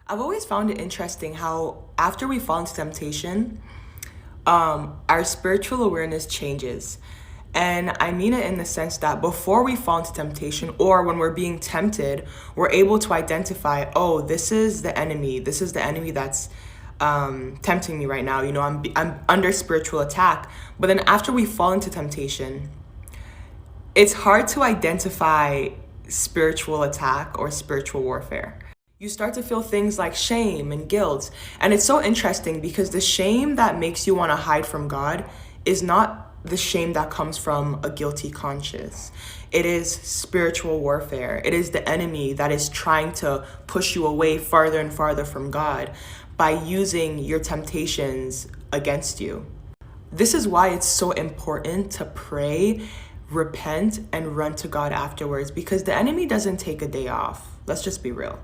I've always found it interesting how after we fall into temptation, our spiritual awareness changes. And I mean it in the sense that before we fall into temptation or when we're being tempted, we're able to identify, oh, this is the enemy. This is the enemy that's tempting me right now. I'm under spiritual attack. But then after we fall into temptation, it's hard to identify spiritual attack or spiritual warfare. You start to feel things like shame and guilt. And it's so interesting because the shame that makes you want to hide from God is not the shame that comes from a guilty conscience. It is spiritual warfare. It is the enemy that is trying to push you away farther and farther from God by using your temptations against you. This is why it's so important to pray, repent, and run to God afterwards, because the enemy doesn't take a day off. Let's just be real.